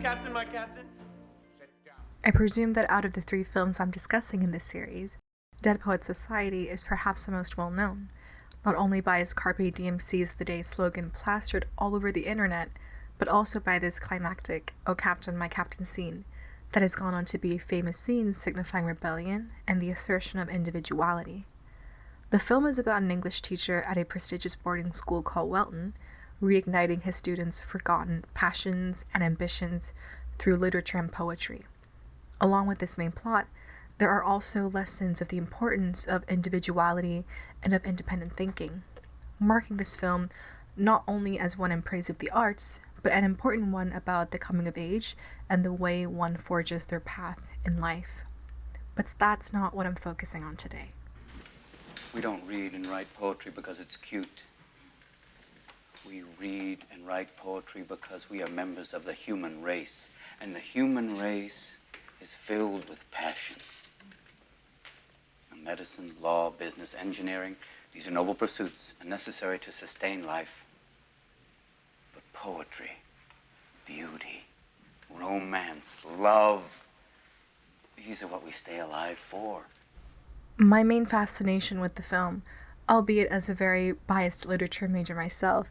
captain, my captain. I presume that out of the 3 films I'm discussing in this series, Dead Poets Society is perhaps the most well known, not only by its Carpe Diem Seize the Day slogan plastered all over the internet, but also by this climactic "Oh Captain, my Captain" scene that has gone on to be a famous scene signifying rebellion and the assertion of individuality. The film is about an English teacher at a prestigious boarding school called Welton, reigniting his students' forgotten passions and ambitions through literature and poetry. Along with this main plot, there are also lessons of the importance of individuality and of independent thinking, marking this film not only as one in praise of the arts, but an important one about the coming of age and the way one forges their path in life. But that's not what I'm focusing on today. We don't read and write poetry because it's cute. We read and write poetry because we are members of the human race, and the human race is filled with passion. Medicine, law, business, engineering, these are noble pursuits and necessary to sustain life. But poetry, beauty, romance, love, these are what we stay alive for. My main fascination with the film, albeit as a very biased literature major myself,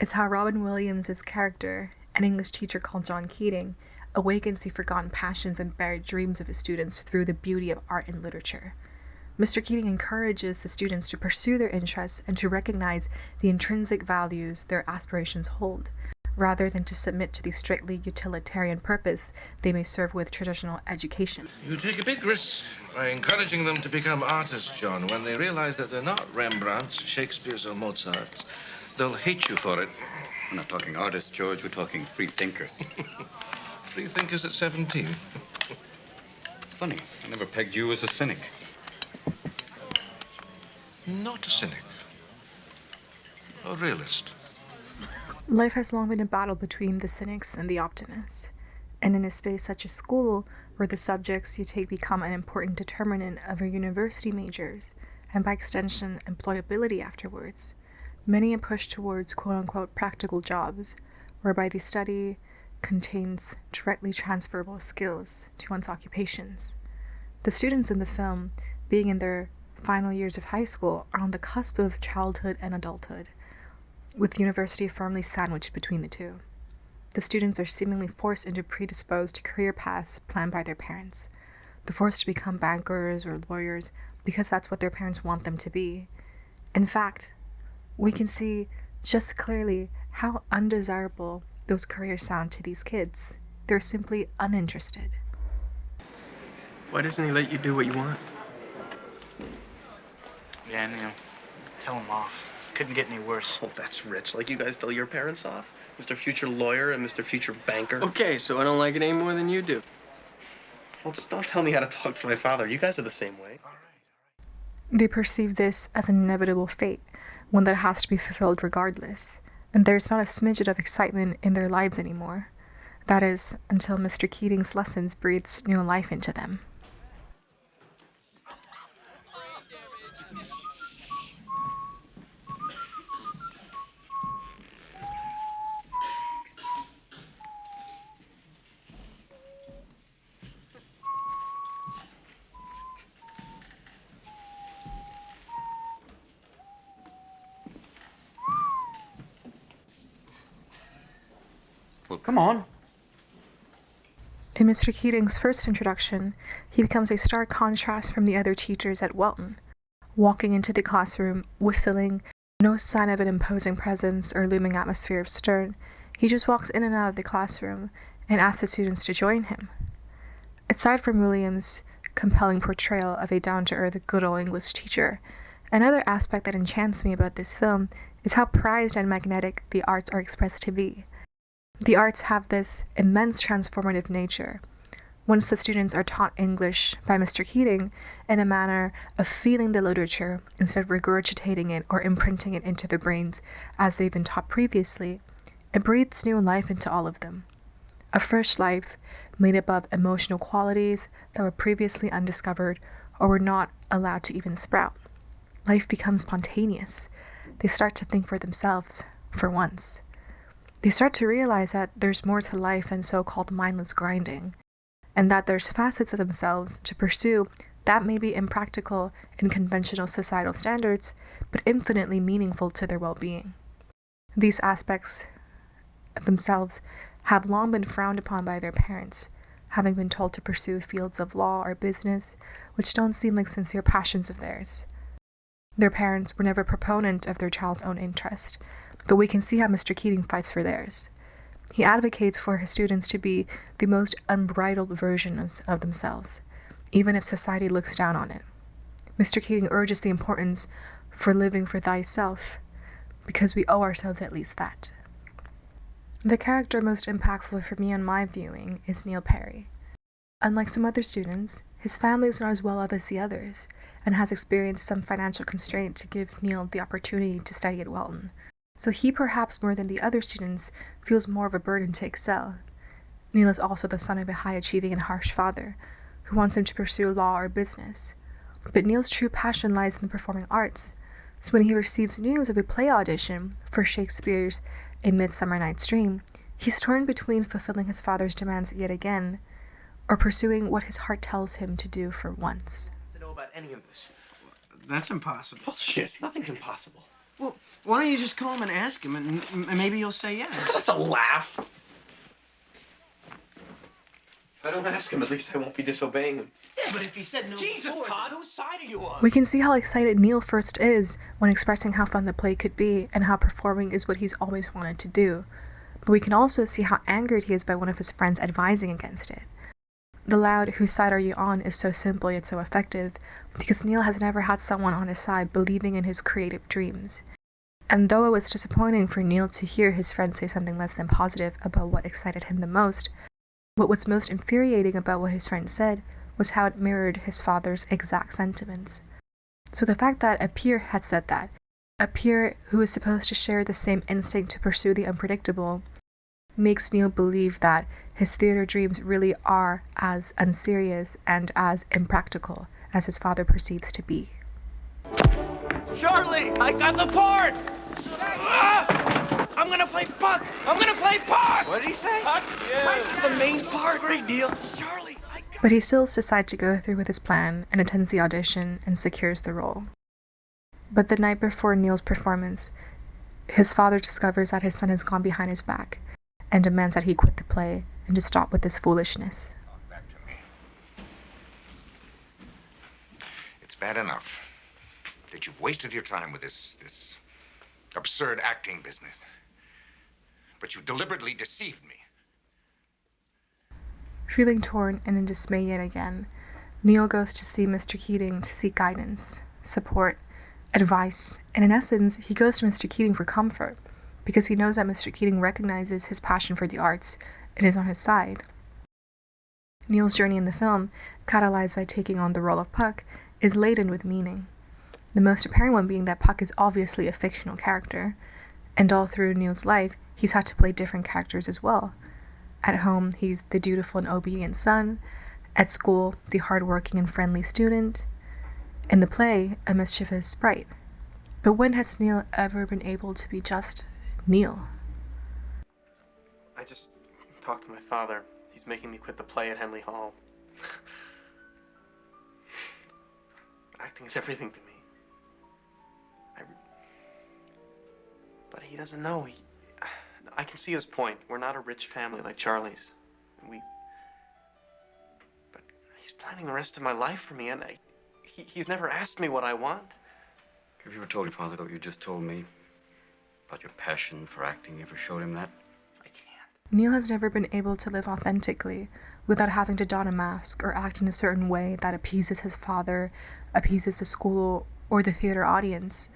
is how Robin Williams' character, an English teacher called John Keating, awakens the forgotten passions and buried dreams of his students through the beauty of art and literature. Mr. Keating encourages the students to pursue their interests and to recognize the intrinsic values their aspirations hold, rather than to submit to the strictly utilitarian purpose they may serve with traditional education. You take a big risk by encouraging them to become artists, John. When they realize that they're not Rembrandts, Shakespeare's, or Mozart's, they'll hate you for it. We're not talking artists, George, we're talking free thinkers. Free thinkers at 17. Funny, I never pegged you as a cynic. Not a cynic. A realist. Life has long been a battle between the cynics and the optimists, and in a space such as school, where the subjects you take become an important determinant of your university majors, and by extension, employability afterwards, many are pushed towards quote-unquote practical jobs, whereby the study contains directly transferable skills to one's occupations. The students in the film, being in their final years of high school, are on the cusp of childhood and adulthood, with university firmly sandwiched between the two. The students are seemingly forced into predisposed career paths planned by their parents. They're forced to become bankers or lawyers because that's what their parents want them to be. In fact, we can see just clearly how undesirable those careers sound to these kids. They're simply uninterested. Why doesn't he let you do what you want? Yeah, tell him off. Couldn't get any worse. Oh, that's rich. Like you guys tell your parents off? Mr. Future Lawyer and Mr. Future Banker. Okay, so I don't like it any more than you do. Well, just don't tell me how to talk to my father. You guys are the same way. They perceive this as an inevitable fate, one that has to be fulfilled regardless, and there's not a smidget of excitement in their lives anymore. That is, until Mr. Keating's lessons breathes new life into them. Well, come on. In Mr. Keating's first introduction, he becomes a stark contrast from the other teachers at Welton. Walking into the classroom, whistling, no sign of an imposing presence or looming atmosphere of stern, he just walks in and out of the classroom and asks the students to join him. Aside from Williams' compelling portrayal of a down-to-earth good old English teacher, another aspect that enchants me about this film is how prized and magnetic the arts are expressed to be. The arts have this immense transformative nature. Once the students are taught English by Mr. Keating in a manner of feeling the literature instead of regurgitating it or imprinting it into their brains as they've been taught previously, it breathes new life into all of them. A fresh life made up of emotional qualities that were previously undiscovered or were not allowed to even sprout. Life becomes spontaneous. They start to think for themselves, for once. They start to realize that there's more to life than so-called mindless grinding, and that there's facets of themselves to pursue that may be impractical in conventional societal standards, but infinitely meaningful to their well-being. These aspects of themselves have long been frowned upon by their parents, having been told to pursue fields of law or business which don't seem like sincere passions of theirs. Their parents were never proponent of their child's own interest, but we can see how Mr. Keating fights for theirs. He advocates for his students to be the most unbridled versions of themselves, even if society looks down on it. Mr. Keating urges the importance for living for thyself, because we owe ourselves at least that. The character most impactful for me on my viewing is Neil Perry. Unlike some other students, his family is not as well off as the others, and has experienced some financial constraint to give Neil the opportunity to study at Welton. So he, perhaps more than the other students, feels more of a burden to excel. Neil is also the son of a high-achieving and harsh father, who wants him to pursue law or business. But Neil's true passion lies in the performing arts, so when he receives news of a play audition for Shakespeare's A Midsummer Night's Dream, he's torn between fulfilling his father's demands yet again, or pursuing what his heart tells him to do for once. I don't know about any of this. That's impossible. Bullshit. Nothing's impossible. Well, why don't you just call him and ask him, and maybe he'll say yes. That's a laugh. If I don't ask him, at least I won't be disobeying him. Yeah, but if he said no Jesus, before, Todd, whose side are you on? We can see how excited Neil first is when expressing how fun the play could be and how performing is what he's always wanted to do. But we can also see how angered he is by one of his friends advising against it. The loud "whose side are you on" is so simple yet so effective because Neil has never had someone on his side believing in his creative dreams. And though it was disappointing for Neil to hear his friend say something less than positive about what excited him the most, what was most infuriating about what his friend said was how it mirrored his father's exact sentiments. So the fact that a peer had said that, a peer who is supposed to share the same instinct to pursue the unpredictable, makes Neil believe that his theater dreams really are as unserious and as impractical as his father perceives to be. Charlie, I got the part! I'm gonna play Puck! I'm gonna play Puck! What did he say? Puck, yeah. The main part. Great deal. Charlie, I got... But he still decides to go through with his plan and attends the audition and secures the role. But the night before Neil's performance, his father discovers that his son has gone behind his back and demands that he quit the play and to stop with this foolishness. Back to me. It's bad enough that you've wasted your time with this absurd acting business. But you deliberately deceived me. Feeling torn and in dismay yet again, Neil goes to see Mr. Keating to seek guidance, support, advice, and in essence, he goes to Mr. Keating for comfort, because he knows that Mr. Keating recognizes his passion for the arts and is on his side. Neil's journey in the film, catalyzed by taking on the role of Puck, is laden with meaning. The most apparent one being that Puck is obviously a fictional character, and all through Neil's life, he's had to play different characters as well. At home, he's the dutiful and obedient son. At school, the hardworking and friendly student. In the play, a mischievous sprite. But when has Neil ever been able to be just Neil? I just talked to my father. He's making me quit the play at Henley Hall. Acting is everything to me. But he doesn't know. I can see his point. We're not a rich family like Charlie's. But he's planning the rest of my life for me, and he's never asked me what I want. Have you ever told your father what you just told me? About your passion for acting? You ever showed him that? I can't. Neil has never been able to live authentically without having to don a mask or act in a certain way that appeases his father, appeases the school, or the theater audience.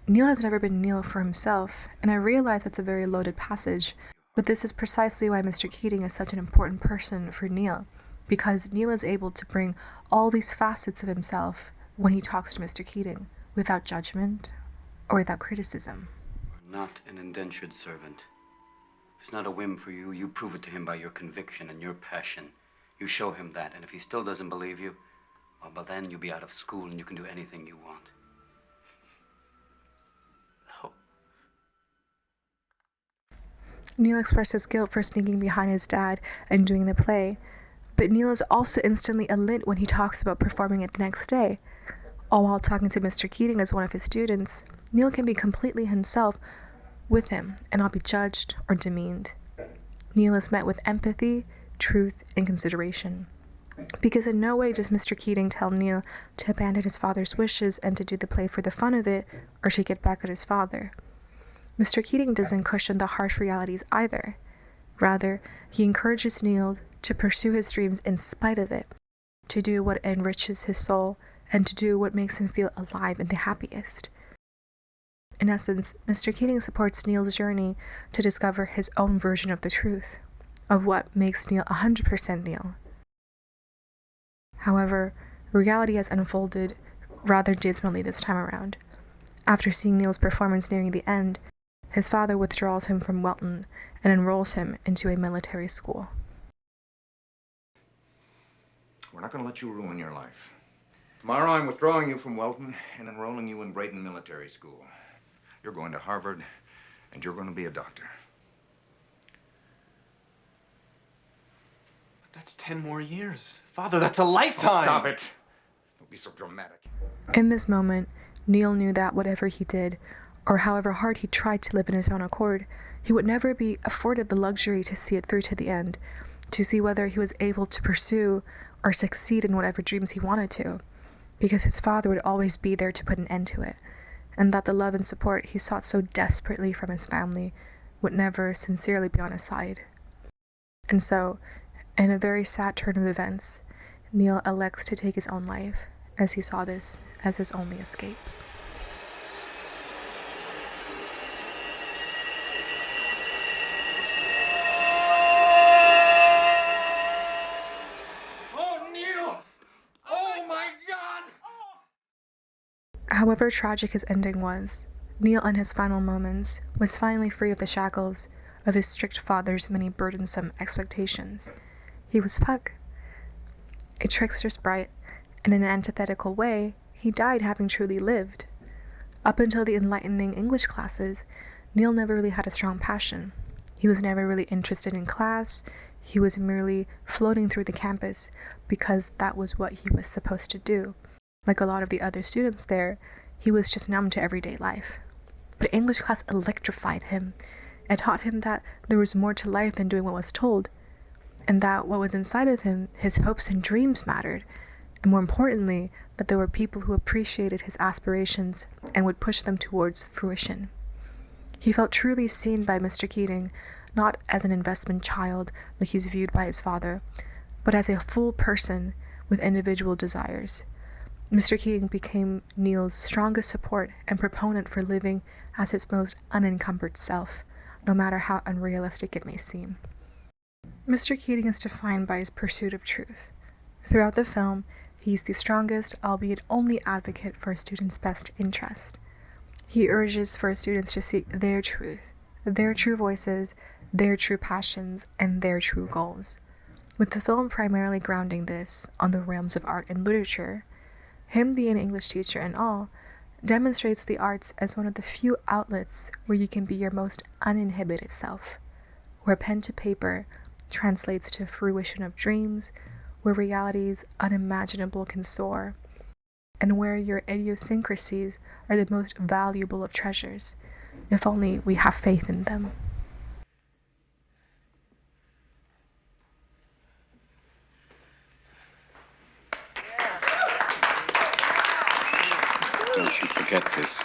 Neil has never been Neil for himself, and I realize that's a very loaded passage, but this is precisely why Mr. Keating is such an important person for Neil, because Neil is able to bring all these facets of himself when he talks to Mr. Keating, without judgment or without criticism. You're not an indentured servant. If it's not a whim for you, you prove it to him by your conviction and your passion. You show him that, and if he still doesn't believe you, well, then you'll be out of school and you can do anything you want. Neil expresses guilt for sneaking behind his dad and doing the play, but Neil is also instantly lit when he talks about performing it the next day. All while talking to Mr. Keating as one of his students, Neil can be completely himself with him and not be judged or demeaned. Neil is met with empathy, truth, and consideration. Because in no way does Mr. Keating tell Neil to abandon his father's wishes and to do the play for the fun of it or to get back at his father. Mr. Keating doesn't cushion the harsh realities either. Rather, he encourages Neil to pursue his dreams in spite of it, to do what enriches his soul, and to do what makes him feel alive and the happiest. In essence, Mr. Keating supports Neil's journey to discover his own version of the truth, of what makes Neil 100% Neil. However, reality has unfolded rather dismally this time around. After seeing Neil's performance nearing the end, his father withdraws him from Welton and enrolls him into a military school. We're not going to let you ruin your life. Tomorrow I'm withdrawing you from Welton and enrolling you in Brayton Military School. You're going to Harvard, and you're going to be a doctor. But that's 10 more years. Father, that's a lifetime! Oh, stop it. Don't be so dramatic. In this moment, Neil knew that whatever he did, or however hard he tried to live in his own accord, he would never be afforded the luxury to see it through to the end, to see whether he was able to pursue or succeed in whatever dreams he wanted to, because his father would always be there to put an end to it, and that the love and support he sought so desperately from his family would never sincerely be on his side. And so, in a very sad turn of events, Neil elects to take his own life, as he saw this as his only escape. However tragic his ending was, Neil in his final moments was finally free of the shackles of his strict father's many burdensome expectations. He was Puck, a trickster sprite, and in an antithetical way, he died having truly lived. Up until the enlightening English classes, Neil never really had a strong passion. He was never really interested in class. He was merely floating through the campus because that was what he was supposed to do. Like a lot of the other students there, he was just numb to everyday life. But English class electrified him. It taught him that there was more to life than doing what was told, and that what was inside of him, his hopes and dreams mattered, and more importantly, that there were people who appreciated his aspirations and would push them towards fruition. He felt truly seen by Mr. Keating, not as an investment child like he's viewed by his father, but as a full person with individual desires. Mr. Keating became Neil's strongest support and proponent for living as his most unencumbered self, no matter how unrealistic it may seem. Mr. Keating is defined by his pursuit of truth. Throughout the film, he's the strongest, albeit only advocate for a student's best interest. He urges for students to seek their truth, their true voices, their true passions, and their true goals. With the film primarily grounding this on the realms of art and literature, him being an English teacher and all, demonstrates the arts as one of the few outlets where you can be your most uninhibited self, where pen to paper translates to fruition of dreams, where realities unimaginable can soar, and where your idiosyncrasies are the most valuable of treasures, if only we have faith in them. Don't you forget this.